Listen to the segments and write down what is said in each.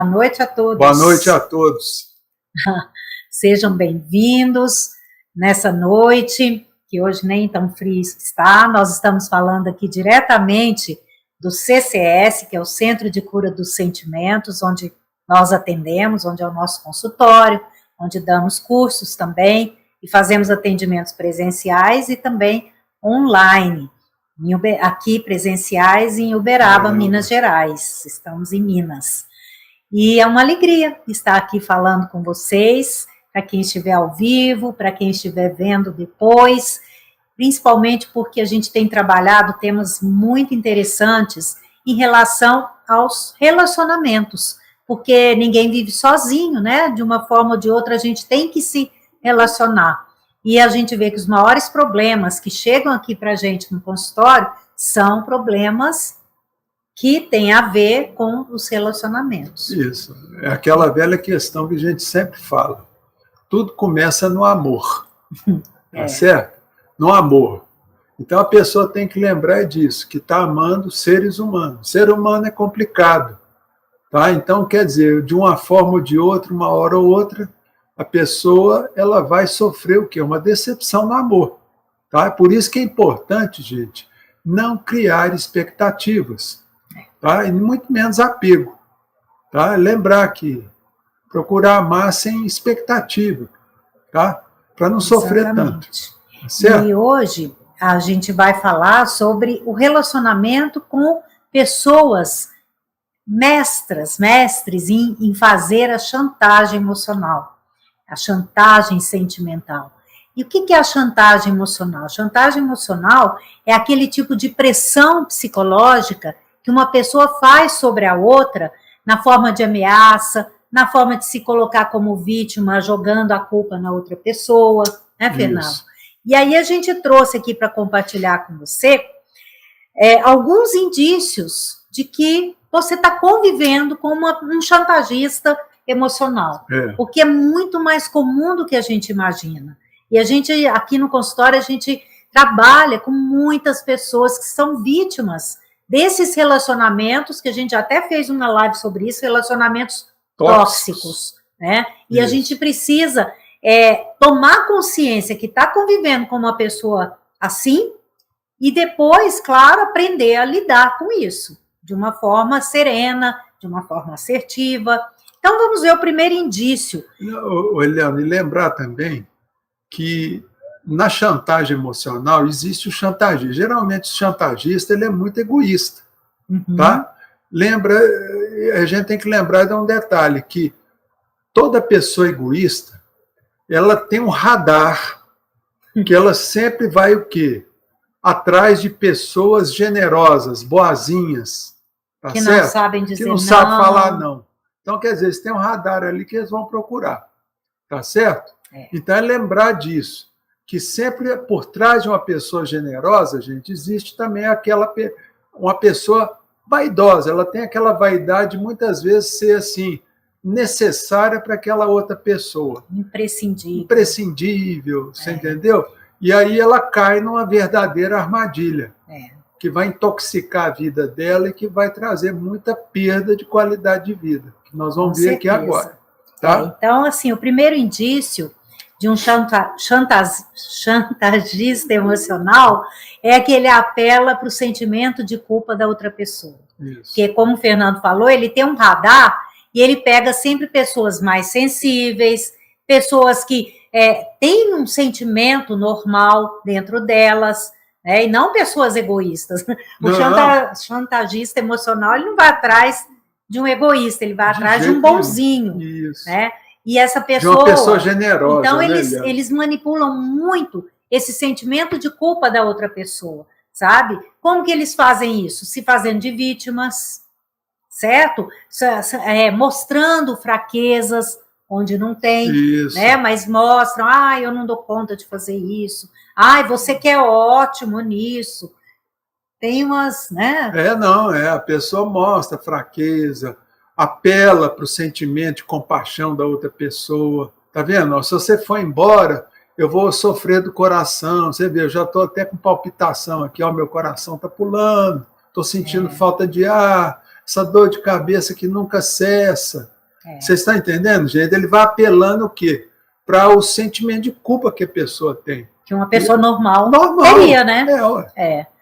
Boa noite a todos. Boa noite a todos. Sejam bem-vindos nessa noite, que hoje nem tão frio está. Nós estamos falando aqui diretamente do CCS, que é o Centro de Cura dos Sentimentos, onde nós atendemos, onde é o nosso consultório, onde damos cursos também e fazemos atendimentos presenciais e também online, aqui presenciais em Uberaba, Minas Gerais. Estamos em Minas. E é uma alegria estar aqui falando com vocês, para quem estiver ao vivo, para quem estiver vendo depois, principalmente porque a gente tem trabalhado temas muito interessantes em relação aos relacionamentos, porque ninguém vive sozinho, né? De uma forma ou de outra, a gente tem que se relacionar. E a gente vê que os maiores problemas que chegam aqui para a gente no consultório são problemas que têm a ver com os relacionamentos. Isso, é aquela velha questão que a gente sempre fala. Tudo começa no amor, tá certo? No amor. Então a pessoa tem que lembrar disso, que está amando seres humanos. Ser humano é complicado, tá? Então, quer dizer, de uma forma ou de outra, uma hora ou outra, a pessoa ela vai sofrer o quê? Uma decepção no amor, tá? Por isso que é importante, gente, não criar expectativas. Tá? E muito menos apego. Tá? Lembrar que procurar amar sem expectativa, tá? Para não sofrer tanto. Certo? E hoje a gente vai falar sobre o relacionamento com pessoas mestres em fazer a chantagem emocional, a chantagem sentimental. E o que é a chantagem emocional? A chantagem emocional é aquele tipo de pressão psicológica que uma pessoa faz sobre a outra na forma de ameaça, na forma de se colocar como vítima, jogando a culpa na outra pessoa, né, Fernando? Isso. E aí a gente trouxe aqui para compartilhar com você alguns indícios de que você está convivendo com um chantagista emocional, o que é muito mais comum do que a gente imagina. E a gente, aqui no consultório, a gente trabalha com muitas pessoas que são vítimas desses relacionamentos, que a gente até fez uma live sobre isso, relacionamentos tóxicos, né? E a gente precisa tomar consciência que está convivendo com uma pessoa assim e depois, claro, aprender a lidar com isso de uma forma serena, de uma forma assertiva. Então, vamos ver o primeiro indício. Eliane, lembrar também que na chantagem emocional existe o chantagista. Geralmente o chantagista ele é muito egoísta, tá? Lembra, a gente tem que lembrar de um detalhe, que toda pessoa egoísta, ela tem um radar, que ela sempre vai o quê? Atrás de pessoas generosas, boazinhas, tá que certo? Não sabem dizer que não sabem falar não. Então, quer dizer, eles têm um radar ali que eles vão procurar, tá certo? Então, é lembrar disso, que sempre por trás de uma pessoa generosa, gente, existe também uma pessoa vaidosa. Ela tem aquela vaidade, muitas vezes, ser assim, necessária para aquela outra pessoa. Imprescindível. Imprescindível, você entendeu? E aí ela cai numa verdadeira armadilha, que vai intoxicar a vida dela e que vai trazer muita perda de qualidade de vida, que nós vamos ver aqui agora. Tá? Então, assim, o primeiro indício de um chantagista emocional é que ele apela para o sentimento de culpa da outra pessoa. Isso. Porque, como o Fernando falou, ele tem um radar e ele pega sempre pessoas mais sensíveis, pessoas que têm um sentimento normal dentro delas, né, e não pessoas egoístas. O chantagista emocional ele não vai atrás de um egoísta, ele vai atrás de um bonzinho. Isso. Né? E essa pessoa... De uma pessoa generosa. Então, né, eles manipulam muito esse sentimento de culpa da outra pessoa, sabe? Como que eles fazem isso? Se fazendo de vítimas, certo? Mostrando fraquezas onde não tem, né? Mas mostram, eu não dou conta de fazer isso. Você que é ótimo nisso. Tem umas, né? A pessoa mostra fraqueza, apela para o sentimento de compaixão da outra pessoa. Tá vendo? Se você for embora, eu vou sofrer do coração. Você vê, eu já estou até com palpitação aqui, meu coração está pulando, estou sentindo falta de ar. essa dor de cabeça que nunca cessa. É. Você está entendendo, gente? Ele vai apelando o quê? Para o sentimento de culpa que a pessoa tem. Que uma pessoa normal Normal. teria, né?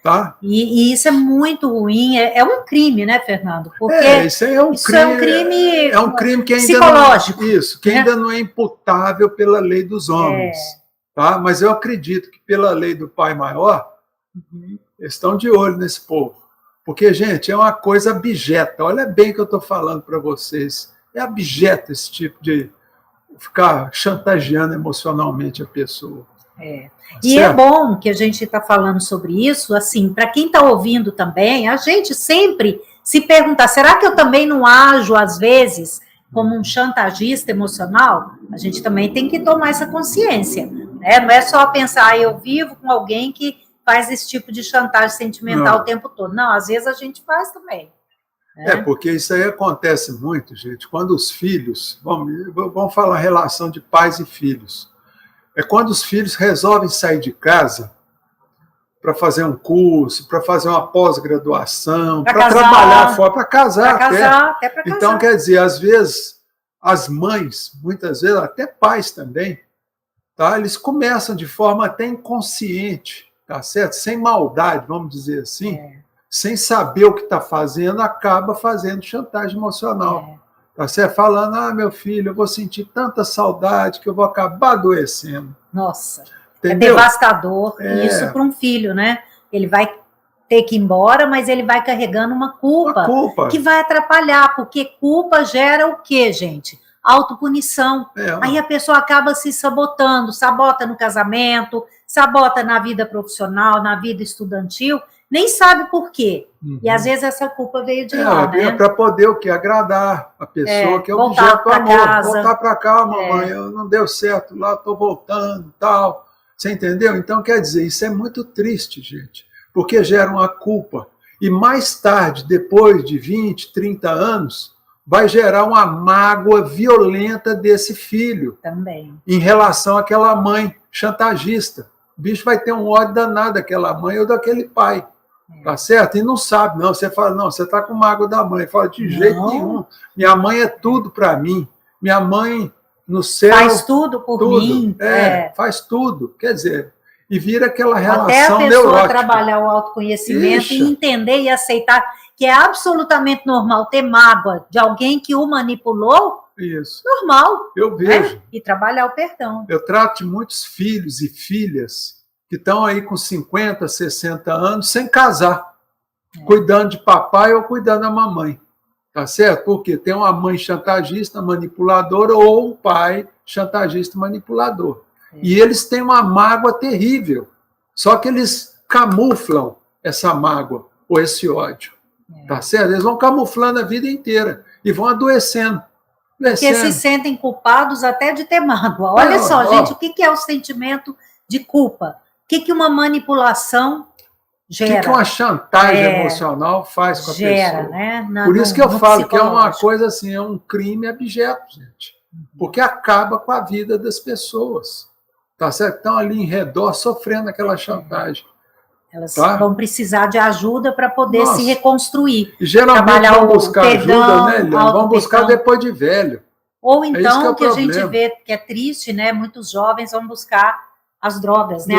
Tá? E isso é muito ruim, é um crime, né, Fernando? Porque isso aí é um crime. É um crime que ainda psicológico. Que ainda não é imputável pela lei dos homens. Tá? Mas eu acredito que pela lei do Pai Maior, eles estão de olho nesse povo. Porque, gente, é uma coisa abjeta. Olha bem o que eu estou falando para vocês. É abjeto esse tipo de ficar chantageando emocionalmente a pessoa. E é bom que a gente está falando sobre isso, assim, para quem está ouvindo também, a gente sempre se perguntar, será que eu também não ajo, às vezes, como um chantagista emocional? A gente também tem que tomar essa consciência, né? Não é só pensar, eu vivo com alguém que faz esse tipo de chantagem sentimental o tempo todo. Não, às vezes a gente faz também. Porque isso aí acontece muito, gente, quando os filhos, vamos falar relação de pais e filhos, é quando os filhos resolvem sair de casa para fazer um curso, para fazer uma pós-graduação, para trabalhar fora, para casar até. Então, quer dizer, às vezes, as mães, muitas vezes, até pais também, tá? Eles começam de forma até inconsciente, tá certo? Sem maldade, vamos dizer assim, sem saber o que está fazendo, acaba fazendo chantagem emocional. Tá certo? Falando, meu filho, eu vou sentir tanta saudade que eu vou acabar adoecendo. Nossa, entendeu? É devastador isso para um filho, né? Ele vai ter que ir embora, mas ele vai carregando uma culpa que vai atrapalhar, porque culpa gera o quê, gente? Autopunição. Aí a pessoa acaba se sabotando, sabota no casamento, sabota na vida profissional, na vida estudantil, nem sabe por quê. E às vezes essa culpa veio de lá, né? Para poder o quê? Agradar a pessoa que é objeto do amor. Casa. Voltar para cá, mamãe, não deu certo lá, estou voltando, tal. Você entendeu? Então, quer dizer, isso é muito triste, gente, porque gera uma culpa. E mais tarde, depois de 20, 30 anos, vai gerar uma mágoa violenta desse filho. Também. Em relação àquela mãe chantagista. O bicho vai ter um ódio danado daquela mãe ou daquele pai. Tá certo? E não sabe, não. Você fala, não, você está com mágoa da mãe. Fala, de jeito nenhum. Minha mãe é tudo para mim. Minha mãe no céu. Faz tudo por mim. Faz tudo. Quer dizer, e vira aquela relação até a pessoa neurótica. Trabalhar o autoconhecimento e entender e aceitar que é absolutamente normal ter mágoa de alguém que o manipulou. Isso. Normal. Eu vejo. Né? E trabalhar o perdão. Eu trato de muitos filhos e filhas que estão aí com 50, 60 anos sem casar, cuidando de papai ou cuidando da mamãe. Tá certo? Porque tem uma mãe chantagista, manipuladora, ou um pai chantagista, manipulador. E eles têm uma mágoa terrível. Só que eles camuflam essa mágoa ou esse ódio. Tá certo? Eles vão camuflando a vida inteira e vão adoecendo. Porque se sentem culpados até de ter mágoa. Olha só, gente, o que é o sentimento de culpa? O que uma manipulação gera? O que uma chantagem emocional faz com a pessoa? Né? Por isso que eu falo que é uma coisa assim, é um crime abjeto, gente. Porque acaba com a vida das pessoas. Tá certo? Estão ali em redor sofrendo aquela chantagem. Elas vão precisar de ajuda para poder se reconstruir. E geralmente vão buscar ajuda, né, Eliane? Vão buscar depois de velho. Ou então, que a gente vê que é triste, né? Muitos jovens vão buscar as drogas, né?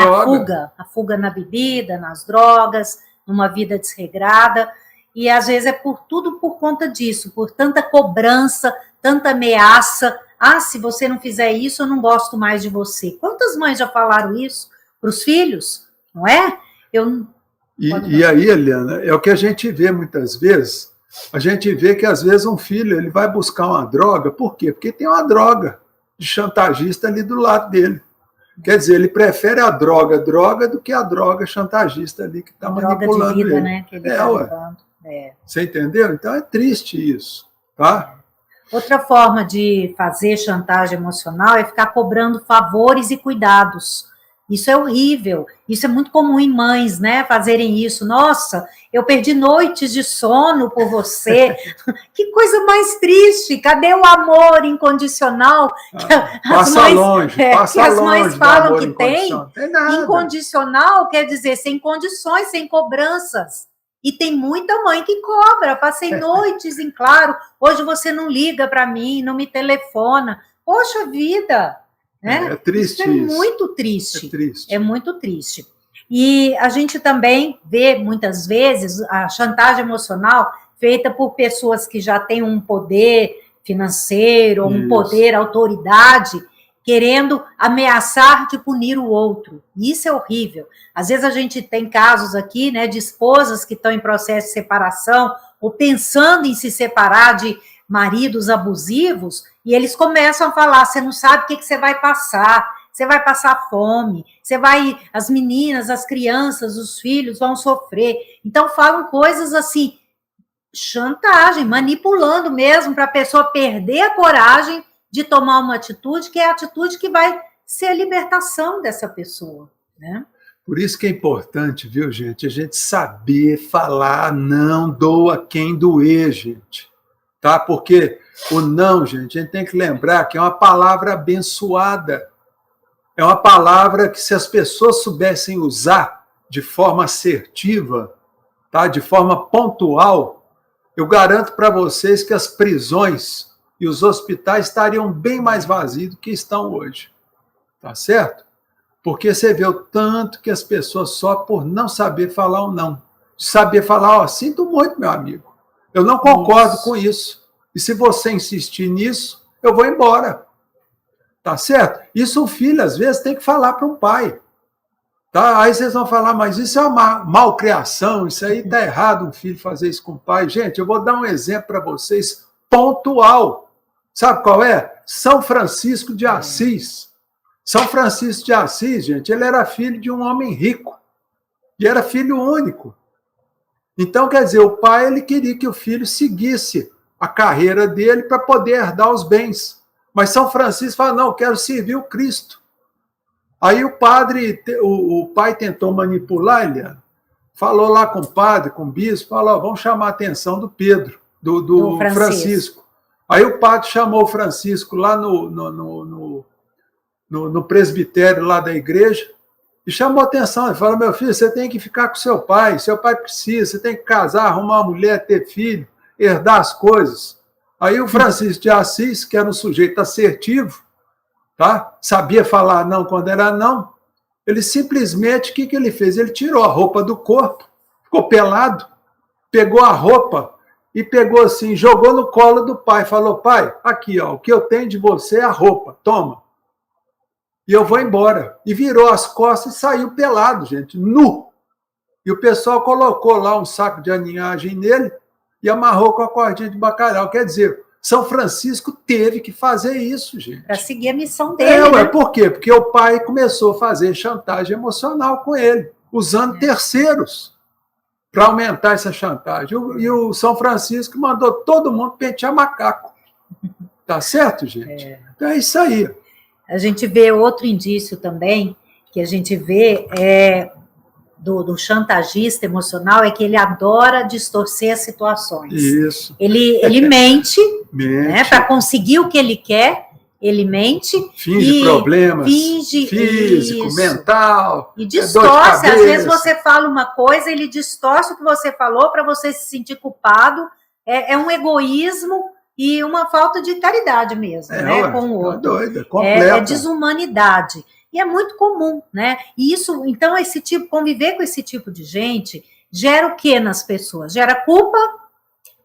A fuga na bebida, nas drogas, numa vida desregrada. E às vezes é tudo por conta disso, por tanta cobrança, tanta ameaça. Se você não fizer isso, eu não gosto mais de você. Quantas mães já falaram isso para os filhos? Não é? E aí, Eliana, é o que a gente vê muitas vezes. A gente vê que às vezes um filho ele vai buscar uma droga. Por quê? Porque tem uma droga de chantagista ali do lado dele. Quer dizer, ele prefere a droga do que a droga chantagista ali que está manipulando de vida, ele. Né, que ele tá levando. Você entendeu? Então é triste isso, tá? Outra forma de fazer chantagem emocional é ficar cobrando favores e cuidados. Isso é horrível. Isso é muito comum em mães, né? Fazerem isso. Nossa, eu perdi noites de sono por você. Que coisa mais triste. Cadê o amor incondicional? Passa longe. Que as mães falam que tem. Incondicional quer dizer sem condições, sem cobranças. E tem muita mãe que cobra. Passei noites em claro, hoje você não liga para mim, não me telefona. Poxa vida! Né? É triste isso. Muito triste. É triste. É muito triste. E a gente também vê, muitas vezes, a chantagem emocional feita por pessoas que já têm um poder financeiro, um poder, autoridade, querendo ameaçar de punir o outro. Isso é horrível. Às vezes a gente tem casos aqui, né, de esposas que estão em processo de separação ou pensando em se separar de maridos abusivos, e eles começam a falar, você não sabe o que você vai passar fome, as meninas, as crianças, os filhos vão sofrer. Então falam coisas assim, chantagem, manipulando mesmo para a pessoa perder a coragem de tomar uma atitude, que é a atitude que vai ser a libertação dessa pessoa, né? Por isso que é importante, viu, gente, a gente saber falar não, doa quem doer, gente, tá? Porque o não, gente, a gente tem que lembrar que é uma palavra abençoada, é uma palavra que se as pessoas soubessem usar de forma assertiva, tá? De forma pontual, eu garanto para vocês que as prisões e os hospitais estariam bem mais vazios do que estão hoje. Tá certo? Porque você vê o tanto que as pessoas sofrem por não saber falar ou não. Saber falar, sinto muito, meu amigo. Eu não concordo com isso. E se você insistir nisso, eu vou embora. Tá certo? Isso o filho, às vezes, tem que falar para um pai. Tá? Aí vocês vão falar, mas isso é uma malcriação, isso aí está errado um filho fazer isso com o pai. Gente, eu vou dar um exemplo para vocês pontual. Sabe qual é? São Francisco de Assis. São Francisco de Assis, gente, ele era filho de um homem rico. E era filho único. Então, quer dizer, o pai ele queria que o filho seguisse a carreira dele para poder herdar os bens. Mas São Francisco fala, não, eu quero servir o Cristo. Aí o pai tentou manipular, Eliana, falou lá com o padre, com o bispo, falou, vamos chamar a atenção do Pedro, do Francisco. Aí o padre chamou o Francisco lá no presbitério lá da igreja e chamou a atenção. Ele falou, meu filho, você tem que ficar com seu pai precisa, você tem que casar, arrumar uma mulher, ter filho, herdar as coisas. Aí o Francisco de Assis, que era um sujeito assertivo, tá? Sabia falar não quando era não, ele simplesmente, o que ele fez? Ele tirou a roupa do corpo, ficou pelado, pegou a roupa e pegou assim, jogou no colo do pai, falou, pai, aqui, ó, o que eu tenho de você é a roupa, toma. E eu vou embora. E virou as costas e saiu pelado, gente, nu. E o pessoal colocou lá um saco de aninhagem nele e amarrou com a cordinha de bacalhau. Quer dizer, São Francisco teve que fazer isso, gente. Para seguir a missão dele. Né? Por quê? Porque o pai começou a fazer chantagem emocional com ele, usando terceiros para aumentar essa chantagem. E o São Francisco mandou todo mundo pentear macaco. Tá certo, gente? Então é isso aí. A gente vê outro indício também, que a gente vê do chantagista emocional, é que ele adora distorcer as situações. Isso. Ele mente. Né, para conseguir o que ele quer, ele mente. Finge problemas. Físico, isso, mental. E distorce. Às vezes você fala uma coisa, ele distorce o que você falou para você se sentir culpado. É um egoísmo e uma falta de caridade mesmo, né, com o outro. Doida, completa. É desumanidade. E é muito comum, né? E isso, então, conviver com esse tipo de gente gera o que nas pessoas? Gera culpa,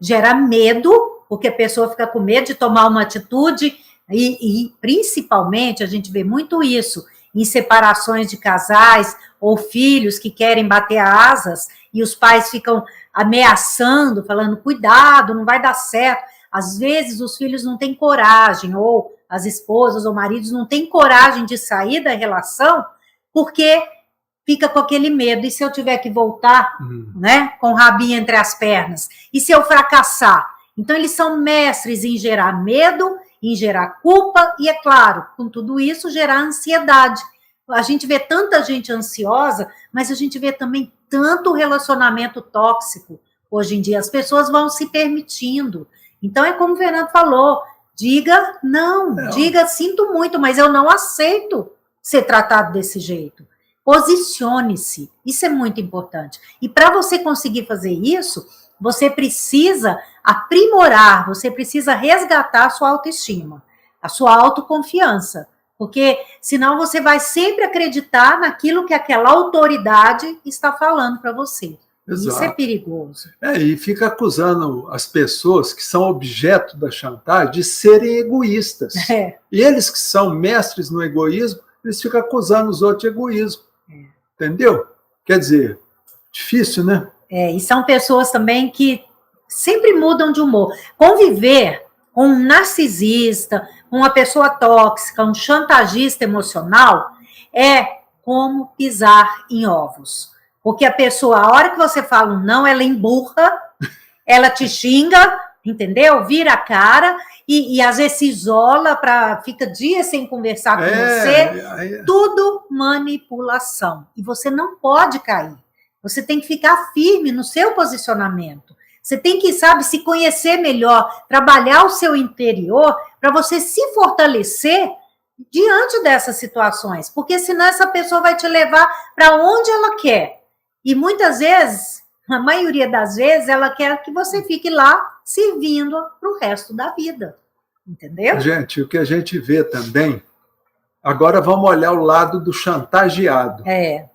gera medo, porque a pessoa fica com medo de tomar uma atitude, e principalmente a gente vê muito isso em separações de casais ou filhos que querem bater asas e os pais ficam ameaçando, falando, cuidado, não vai dar certo. Às vezes os filhos não têm coragem, ou as esposas ou maridos não têm coragem de sair da relação porque fica com aquele medo. E se eu tiver que voltar, né, com o rabinho entre as pernas? E se eu fracassar? Então, eles são mestres em gerar medo, em gerar culpa e, é claro, com tudo isso, gerar ansiedade. A gente vê tanta gente ansiosa, mas a gente vê também tanto relacionamento tóxico hoje em dia. As pessoas vão se permitindo. Então, é como o Fernando falou, diga não, diga sinto muito, mas eu não aceito ser tratado desse jeito. Posicione-se. Isso é muito importante. E para você conseguir fazer isso, você precisa aprimorar, você precisa resgatar a sua autoestima, a sua autoconfiança. Porque senão você vai sempre acreditar naquilo que aquela autoridade está falando para você. Exato. Isso é perigoso. E fica acusando as pessoas que são objeto da chantagem de serem egoístas. E eles que são mestres no egoísmo, eles ficam acusando os outros de egoísmo. Entendeu? Quer dizer, difícil, né? E são pessoas também que sempre mudam de humor. Conviver com um narcisista, com uma pessoa tóxica, um chantagista emocional, é como pisar em ovos. Porque a pessoa, a hora que você fala um não, ela emburra, ela te xinga, entendeu? Vira a cara e às vezes se isola, fica dias sem conversar com você. Tudo manipulação. E você não pode cair. Você tem que ficar firme no seu posicionamento. Você tem que, sabe, se conhecer melhor, trabalhar o seu interior para você se fortalecer diante dessas situações. Porque senão essa pessoa vai te levar para onde ela quer. E muitas vezes, a maioria das vezes, ela quer que você fique lá servindo para o resto da vida. Entendeu? Gente, o que a gente vê também... Agora vamos olhar o lado do chantageado.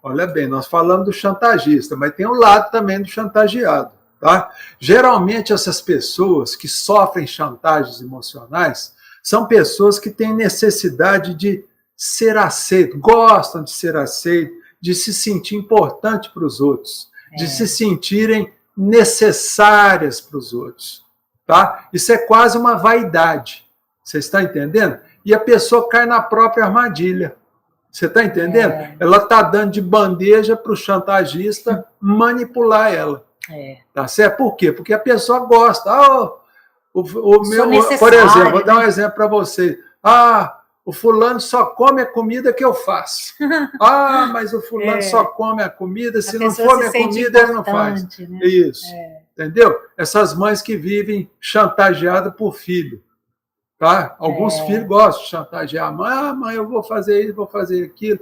Olha bem, nós falamos do chantagista, mas tem o lado também do chantageado. Tá? Geralmente essas pessoas que sofrem chantagens emocionais são pessoas que têm necessidade de ser aceito, gostam de ser aceito, de se sentir importante para os outros, de se sentirem necessárias para os outros. Tá? Isso é quase uma vaidade. Você está entendendo? E a pessoa cai na própria armadilha. Você está entendendo? Ela está dando de bandeja para o chantagista manipular ela. Tá certo? Por quê? Porque a pessoa gosta. Por exemplo, vou dar um exemplo para você. O fulano só come a comida que eu faço. Mas o fulano só come a comida, se não for minha comida, ele não faz. Né? Isso. Entendeu? Essas mães que vivem chantageadas por filho. Tá? Alguns filhos gostam de chantagear a mãe. Mãe, eu vou fazer isso, vou fazer aquilo.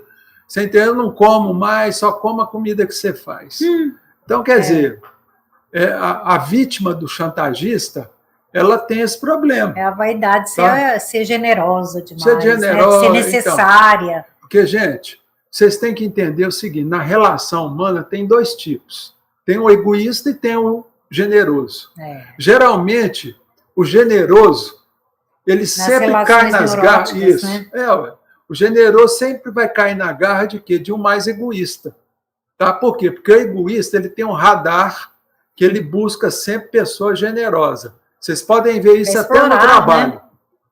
Você entendeu? Eu não como mais, só como a comida que você faz. Então, quer dizer, a vítima do chantagista, ela tem esse problema. É a vaidade de ser generosa demais, ser generosa, né? Ser necessária. Então, porque, gente, vocês têm que entender o seguinte, na relação humana tem dois tipos. Tem o egoísta e tem o generoso. Geralmente, o generoso, ele sempre cai nas garras. Isso. Né? O generoso sempre vai cair na garra de quê? De um mais egoísta. Tá? Por quê? Porque o egoísta ele tem um radar que ele busca sempre pessoa generosa. Vocês podem ver isso até no trabalho. Né?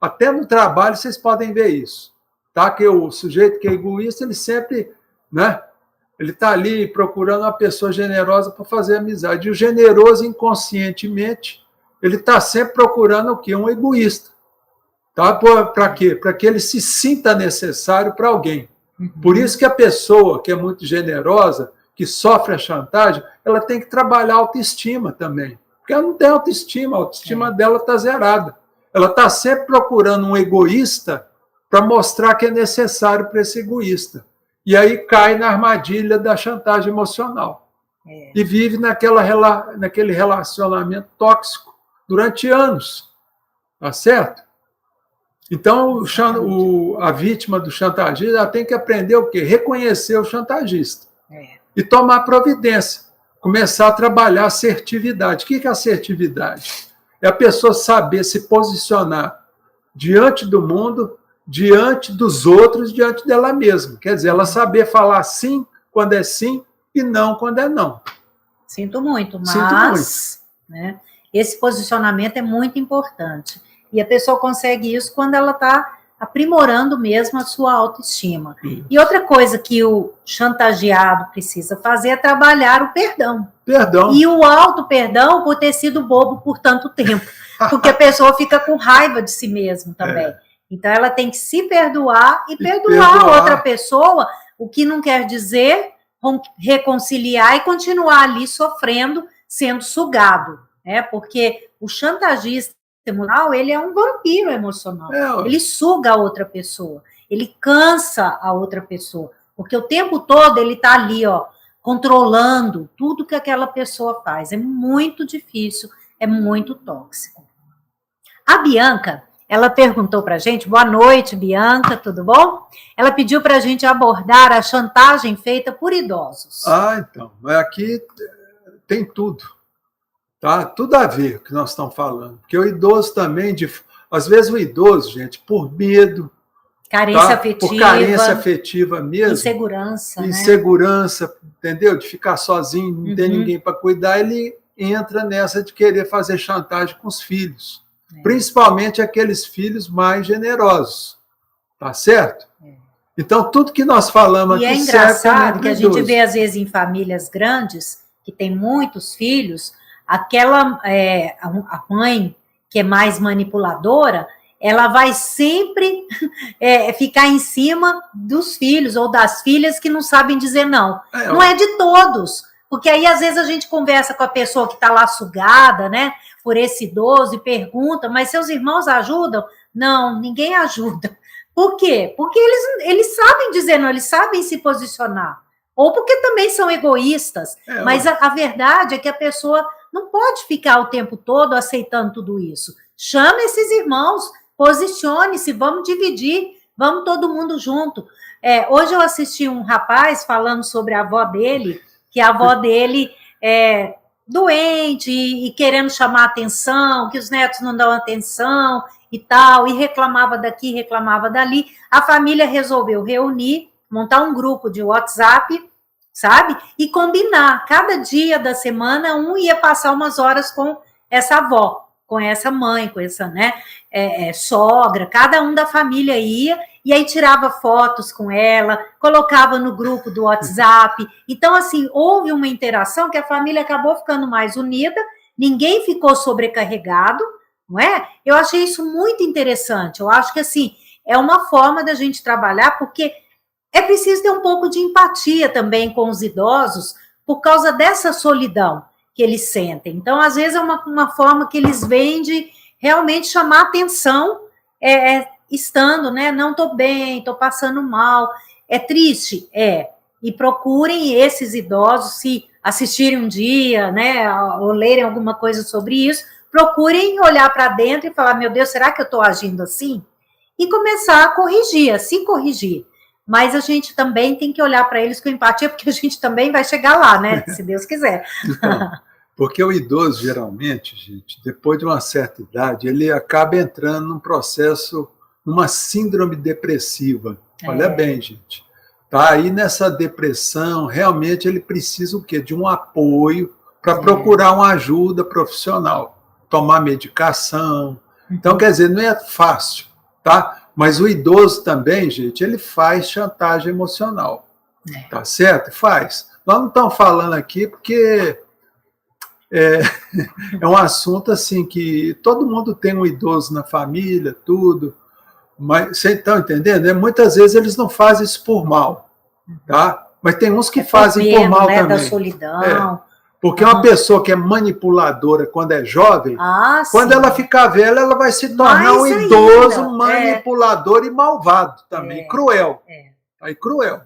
Até no trabalho vocês podem ver isso. Tá? Que o sujeito que é egoísta, ele sempre, né? Ele está ali procurando uma pessoa generosa para fazer amizade. E o generoso, inconscientemente, ele está sempre procurando o quê? Um egoísta. Tá? Para quê? Para que ele se sinta necessário para alguém. Por isso que a pessoa que é muito generosa, que sofre a chantagem, ela tem que trabalhar a autoestima também. Porque ela não tem autoestima, a autoestima dela está zerada. Ela está sempre procurando um egoísta para mostrar que é necessário para esse egoísta. E aí cai na armadilha da chantagem emocional. E vive naquele relacionamento tóxico durante anos. Tá certo? Então, a vítima do chantagista ela tem que aprender o quê? Reconhecer o chantagista. E tomar providência. Começar a trabalhar assertividade. O que é assertividade? É a pessoa saber se posicionar diante do mundo, diante dos outros, diante dela mesma. Quer dizer, ela saber falar sim quando é sim e não quando é não. Sinto muito, mas né, esse posicionamento é muito importante. E a pessoa consegue isso quando ela está aprimorando mesmo a sua autoestima. E outra coisa que o chantageado precisa fazer é trabalhar o perdão. E o auto-perdão por ter sido bobo por tanto tempo. Porque a pessoa fica com raiva de si mesma também. Então, ela tem que se perdoar e perdoar a outra pessoa, o que não quer dizer reconciliar e continuar ali sofrendo, sendo sugado. Né? Porque o chantagista emocional, ele é um vampiro emocional. Ele suga a outra pessoa. Ele cansa a outra pessoa. porque o tempo todo ele está ali, ó, controlando tudo que aquela pessoa faz. É muito difícil, é muito tóxico. A Bianca, ela perguntou para a gente, boa noite, Bianca, tudo bom? Ela pediu para a gente abordar a chantagem feita por idosos. Então, aqui tem tudo, tá? Tudo a ver com o que nós estamos falando, porque o idoso também, às vezes o idoso, gente, por medo, carência afetiva. Por carência afetiva mesmo. Insegurança, né? Insegurança, entendeu? De ficar sozinho, não ter ninguém para cuidar, ele entra nessa de querer fazer chantagem com os filhos. Principalmente aqueles filhos mais generosos. Tá certo? Então, tudo que nós falamos aqui serve. E é engraçado que a gente vê, às vezes, em famílias grandes, que tem muitos filhos, a mãe que é mais manipuladora, ela vai sempre ficar em cima dos filhos ou das filhas que não sabem dizer não. Não é de todos, porque aí às vezes a gente conversa com a pessoa que está lá sugada, né, por esse idoso e pergunta, mas seus irmãos ajudam? Não, ninguém ajuda. Por quê? Porque eles sabem dizer não, eles sabem se posicionar. Ou porque também são egoístas. Mas a verdade é que a pessoa não pode ficar o tempo todo aceitando tudo isso. Chama esses irmãos, posicione-se, vamos dividir, vamos todo mundo junto. Hoje eu assisti um rapaz falando sobre a avó dele, que a avó dele é doente e querendo chamar atenção, que os netos não dão atenção e tal, e reclamava daqui, reclamava dali. A família resolveu reunir, montar um grupo de WhatsApp, sabe? E combinar, cada dia da semana um ia passar umas horas com essa avó, com essa mãe, com essa, né, sogra, cada um da família ia, e aí tirava fotos com ela, colocava no grupo do WhatsApp. Então, assim, houve uma interação que a família acabou ficando mais unida, ninguém ficou sobrecarregado, não é? Eu achei isso muito interessante, eu acho que, assim, é uma forma da gente trabalhar, porque é preciso ter um pouco de empatia também com os idosos, por causa dessa solidão que eles sentem. Então, às vezes, é uma forma que eles veem de realmente chamar atenção, estando, né? Não estou bem, estou passando mal. É triste? E procurem esses idosos, se assistirem um dia, né? Ou lerem alguma coisa sobre isso, procurem olhar para dentro e falar, meu Deus, será que eu estou agindo assim? E começar a corrigir, a se corrigir. Mas a gente também tem que olhar para eles com empatia, porque a gente também vai chegar lá, né? Se Deus quiser. Então, porque o idoso, geralmente, gente, depois de uma certa idade, ele acaba entrando num processo, numa síndrome depressiva. Olha bem, gente. Tá aí nessa depressão, realmente ele precisa o quê? De um apoio para procurar uma ajuda profissional, tomar medicação. Então, quer dizer, não é fácil, tá? Mas o idoso também, gente, ele faz chantagem emocional. Tá certo? Faz. Nós não estamos falando aqui porque é um assunto assim que todo mundo tem um idoso na família, tudo. Mas vocês estão entendendo? Muitas vezes eles não fazem isso por mal, tá? Mas tem uns que fazem por mal, né, também. Da solidão. Porque uma pessoa que é manipuladora quando é jovem, quando ela ficar velha, ela vai se tornar um idoso manipulador e malvado também, cruel. Aí cruel.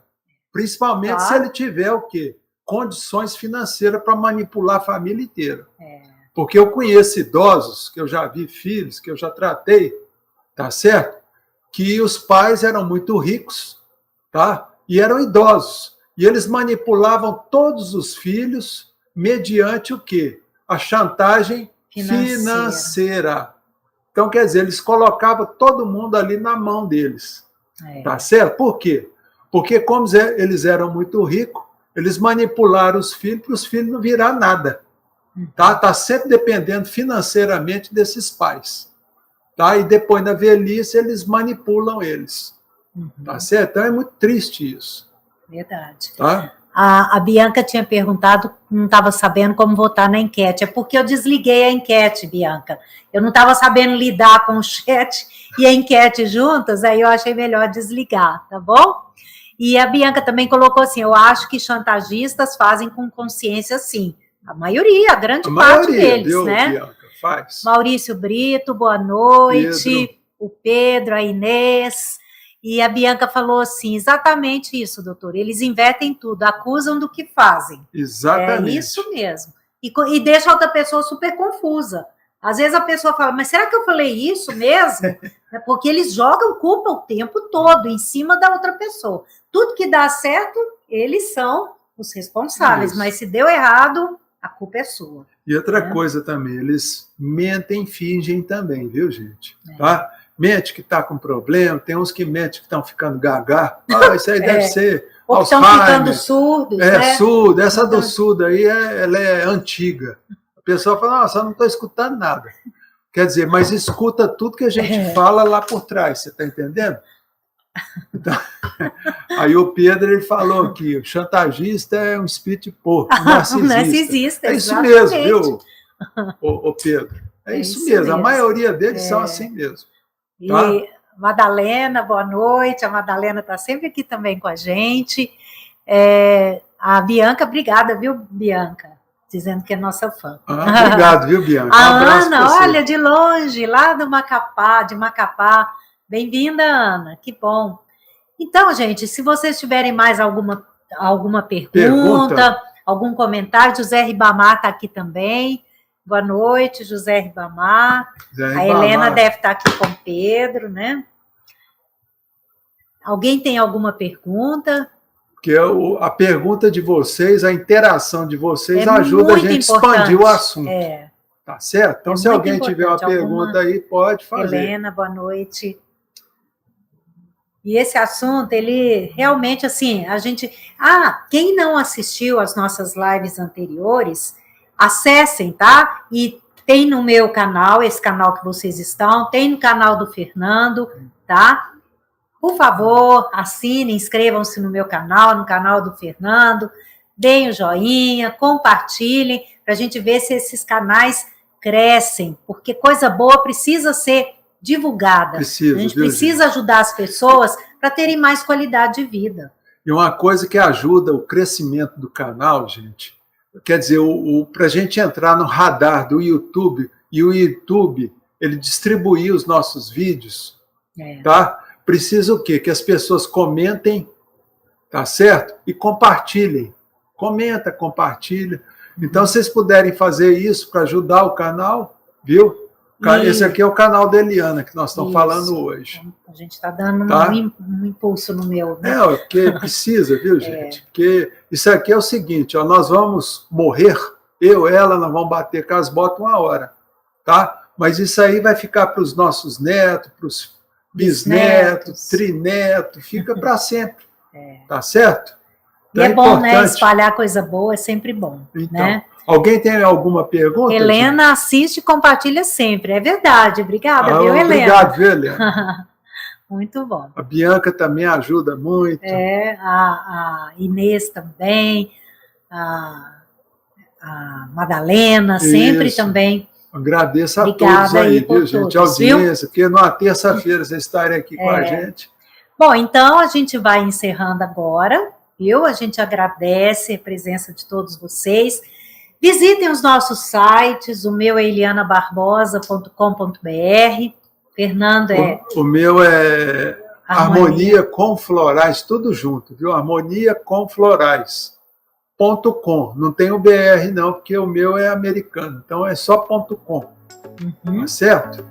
Principalmente se ele tiver o quê? Condições financeiras para manipular a família inteira. Porque eu conheço idosos, que eu já vi filhos, que eu já tratei, tá certo? Que os pais eram muito ricos, tá? E eram idosos. E eles manipulavam todos os filhos mediante o quê? A chantagem financeira. Então, quer dizer, eles colocavam todo mundo ali na mão deles. Tá certo? Por quê? Porque como eles eram muito ricos, eles manipularam os filhos para os filhos não virar nada. Tá sempre dependendo financeiramente desses pais. Tá? E depois, na velhice, eles manipulam eles. Tá certo? Então, é muito triste isso. Verdade. Tá? A Bianca tinha perguntado, não estava sabendo como votar na enquete. É porque eu desliguei a enquete, Bianca. Eu não estava sabendo lidar com o chat e a enquete juntas, aí eu achei melhor desligar, tá bom? E a Bianca também colocou assim, eu acho que chantagistas fazem com consciência, sim. A maioria, a grande parte deles, né? Bianca, faz. Maurício Brito, boa noite. O Pedro, a Inês. E a Bianca falou assim, exatamente isso, doutor, eles invertem tudo, acusam do que fazem. Exatamente. É isso mesmo. E deixa a outra pessoa super confusa. Às vezes a pessoa fala, mas será que eu falei isso mesmo? Porque eles jogam culpa o tempo todo em cima da outra pessoa. Tudo que dá certo, eles são os responsáveis, mas se deu errado, a culpa é sua. E outra coisa também, eles mentem, fingem também, viu, gente? Tá? Mente que está com problema, tem uns que mentem que estão ficando gaga. Isso aí deve ser ou estão ficando surdos, né? Surdo. Essa do surdo aí, ela é antiga. A pessoa fala, nossa, eu não estou escutando nada. Quer dizer, mas escuta tudo que a gente fala lá por trás, você está entendendo? Então, aí o Pedro ele falou que o chantagista é um espírito de porco, um narcisista. É isso mesmo, viu, o Pedro? É isso mesmo, a maioria deles são assim mesmo. Tá? E Madalena, boa noite. A Madalena está sempre aqui também com a gente. A Bianca, obrigada, viu, Bianca? Dizendo que é nossa fã. Obrigado, viu, Bianca? A Ana, olha, de longe, lá de Macapá. Bem-vinda, Ana, que bom. Então, gente, se vocês tiverem mais alguma pergunta, algum comentário, José Ribamar está aqui também. Boa noite, José Ribamar. A Helena deve estar aqui com o Pedro, né? Alguém tem alguma pergunta? Porque a pergunta de vocês, a interação de vocês ajuda a gente a expandir o assunto. Tá certo? Então, se alguém tiver uma pergunta aí, pode fazer. Helena, boa noite. E esse assunto, ele realmente, assim, a gente... quem não assistiu às nossas lives anteriores, acessem, tá? E tem no meu canal, esse canal que vocês estão, tem no canal do Fernando, tá? Por favor, assinem, inscrevam-se no meu canal, no canal do Fernando, deem o joinha, compartilhem, para a gente ver se esses canais crescem, porque coisa boa precisa ser divulgada. A gente precisa ajudar as pessoas para terem mais qualidade de vida. E uma coisa que ajuda o crescimento do canal, gente, quer dizer, para a gente entrar no radar do YouTube, e o YouTube, ele distribuir os nossos vídeos, tá? Precisa o quê? Que as pessoas comentem, tá certo? E compartilhem. Comenta, compartilha. Então, se vocês puderem fazer isso para ajudar o canal, viu? Esse aqui é o canal da Eliana, que nós estamos falando hoje. A gente está dando um impulso no meu. Né? Porque precisa, viu, gente? Porque isso aqui é o seguinte, ó, nós vamos morrer, ela, nós vamos bater com as botas 1 hora, tá? Mas isso aí vai ficar para os nossos netos, para os bisnetos, trinetos, fica para sempre, tá certo? Então, e é bom, né? Espalhar coisa boa é sempre bom, então, né? Alguém tem alguma pergunta? Helena, gente? Assiste e compartilha sempre. É verdade. Obrigada, viu, Helena? Obrigado, viu, Helena? Muito bom. A Bianca também ajuda muito. A Inês também. A Madalena, sempre também. Agradeço a todos aí, viu, gente? A audiência, porque numa terça-feira vocês estarem aqui com a gente. Bom, então a gente vai encerrando agora, viu? A gente agradece a presença de todos vocês. Visitem os nossos sites, o meu é elianabarbosa.com.br, Fernando O meu é Harmonia com Florais, tudo junto, viu? Harmonia com Florais.com. Não tem o BR não, porque o meu é americano, então é só .com. Tá certo?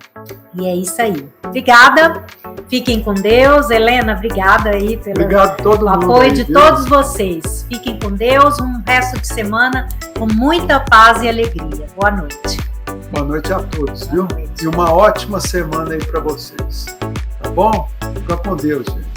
E é isso aí. Obrigada, fiquem com Deus. Helena, obrigada aí pelo apoio de todos vocês. Fiquem com Deus, um resto de semana com muita paz e alegria. Boa noite. Boa noite a todos, viu? E uma ótima semana aí para vocês. Tá bom? Fica com Deus, gente.